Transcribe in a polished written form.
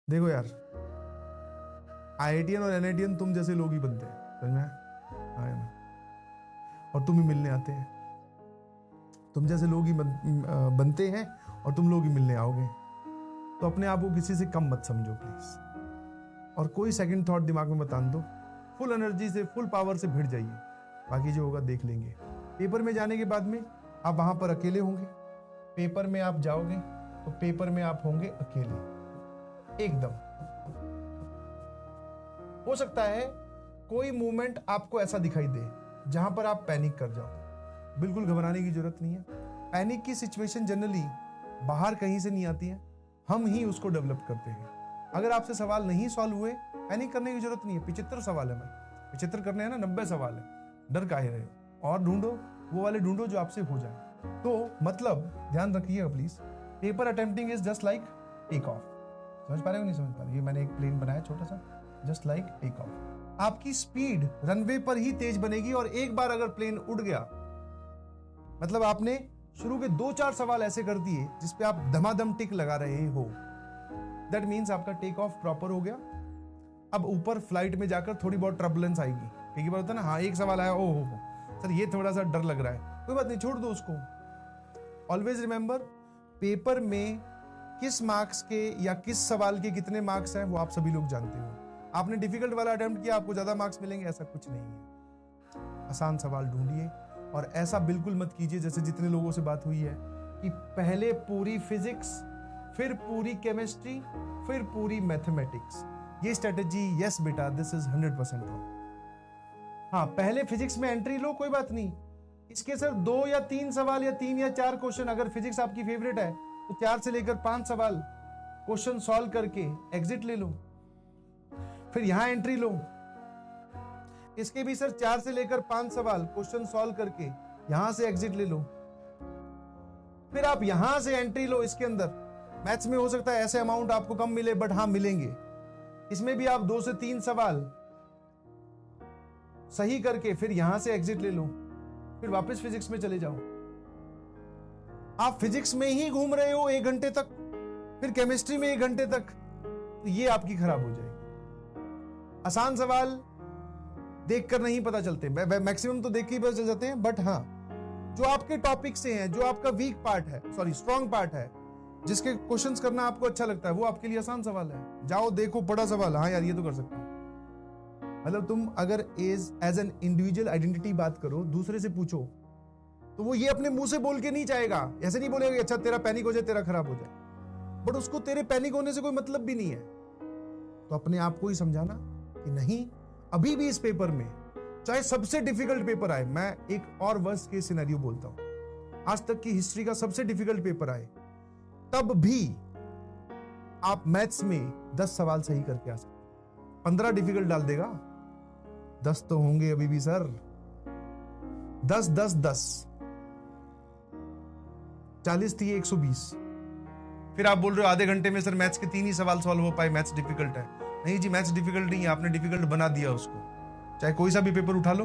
देखो यार, आईआईटीएन और एनआईटीएन तुम जैसे लोग ही बनते हैं, समझ में आया ना? और तुम ही मिलने आते हैं, तुम जैसे लोग ही बनते हैं और तुम लोग ही मिलने आओगे। तो अपने आप को किसी से कम मत समझो प्लीज, और कोई सेकंड थॉट दिमाग में मत आने दो। फुल एनर्जी से, फुल पावर से भिड़ जाइए, बाकी जो होगा देख लेंगे। पेपर में जाने के बाद में आप वहां पर अकेले होंगे। पेपर में आप जाओगे तो पेपर में आप होंगे अकेले एकदम। हो सकता है कोई मूवमेंट आपको ऐसा दिखाई दे जहां पर आप पैनिक कर जाओ। बिल्कुल घबराने की जरूरत नहीं है। पैनिक की सिचुएशन जनरली बाहर कहीं से नहीं आती है, हम ही उसको डेवलप करते हैं। अगर आपसे सवाल नहीं सॉल्व हुए, पैनिक करने की जरूरत नहीं है। 75 सवाल है भाई, 75 करने हैं ना, 90 सवाल है, डर काहे रहे हो? और ढूंढो, वो वाले ढूंढो जो आपसे हो जाए। तो मतलब ध्यान रखिएगा please, paper attempting is just like take off. समझ पा रहे हो नहीं समझ पा रहे? ये मैंने एक प्लेन बनाया छोटा सा, जस्ट लाइक टेक ऑफ। आपकी स्पीड रनवे पर ही तेज बनेगी, और एक बार अगर प्लेन उड़ गया, मतलब आपने शुरू के 2-4 सवाल ऐसे कर दिए जिसपे आप धमाधम टिक लगा रहे हो, दैट मीन्स आपका टेक ऑफ प्रॉपर हो गया। अब ऊपर फ्लाइट में जाकर थोड़ी बहुत ट्रबुलेंस आएगी, कई बार होता है ना, हाँ एक सवाल आया, ओ हो सर ये थोड़ा सा डर लग रहा है, कोई बात नहीं, छोड़ दो उसको। ऑलवेज रिमेंबर, पेपर में किस मार्क्स के या किस सवाल के कितने मार्क्स हैं वो आप सभी लोग जानते हो। आपने डिफिकल्ट वाला अटेम्प्ट किया, आपको ज्यादा मार्क्स मिलेंगे, ऐसा कुछ नहीं है। आसान सवाल ढूंढिए, और ऐसा बिल्कुल मत कीजिए जैसे जितने लोगों से बात हुई है कि पहले पूरी फिजिक्स, फिर पूरी केमिस्ट्री, फिर पूरी मैथमेटिक्स। ये स्ट्रेटेजी, यस बेटा, दिस इज 100% रॉन्ग। हाँ, पहले फिजिक्स में एंट्री लो, कोई बात नहीं। इसके सर 2 या 3 सवाल या 3 या 4 क्वेश्चन, अगर फिजिक्स आपकी फेवरेट है तो 4 से लेकर 5 सवाल क्वेश्चन सॉल्व करके एग्जिट ले लो, फिर यहां एंट्री लो। इसके भी सर 4 से लेकर 5 सवाल क्वेश्चन सॉल्व करके यहां से एग्जिट ले लो, फिर आप यहां से एंट्री लो इसके अंदर। मैथ्स में हो सकता है ऐसे अमाउंट आपको कम मिले, बट हाँ मिलेंगे। इसमें भी आप 2 से 3 सवाल सही करके फिर यहां से एग्जिट ले लो, फिर वापस फिजिक्स में चले जाओ। आप फिजिक्स में ही घूम रहे हो 1 घंटे तक, फिर केमिस्ट्री में 1 घंटे तक, तो ये आपकी खराब हो जाएगी। आसान सवाल देखकर नहीं पता चलते, मैक्सिमम तो देख के ही पता चल जाते हैं, बट हाँ जो आपके टॉपिक से हैं, जो आपका वीक पार्ट है, सॉरी स्ट्रॉन्ग पार्ट है, जिसके क्वेश्चंस करना आपको अच्छा लगता है, वो आपके लिए आसान सवाल है। जाओ देखो, बड़ा सवाल, हाँ यार ये तो कर सकता हूं। मतलब तुम अगर एज एन इंडिविजुअल आइडेंटिटी बात करो, दूसरे से पूछो, तो वो ये अपने मुंह से बोल के नहीं जाएगा। ऐसे नहीं बोलेगा अच्छा तेरा पैनिक हो जाए, तेरा खराब हो जाए, बट उसको तेरे पैनिक होने से कोई मतलब भी नहीं है। तो अपने आप को ही समझाना कि नहीं, अभी भी इस पेपर में चाहे सबसे डिफिकल्ट पेपर आए, मैं एक और वर्स्ट केस सिनेरियो बोलता हूं, आज तक की हिस्ट्री का सबसे डिफिकल्ट पेपर आए, तब भी आप मैथ्स में 10 सवाल सही करके आ सकते। 15 डिफिकल्ट डाल देगा, 10 तो होंगे अभी भी सर। 10 10 10 40 थी 120। फिर आप बोल रहे हो आधे घंटे में सर मैथ्स के 3 ही सवाल सॉल्व हो पाए, मैथ्स डिफिकल्ट है। नहीं जी, मैथ्स डिफिकल्ट नहीं है, आपने डिफिकल्ट बना दिया उसको। चाहे कोई सा भी पेपर उठा लो,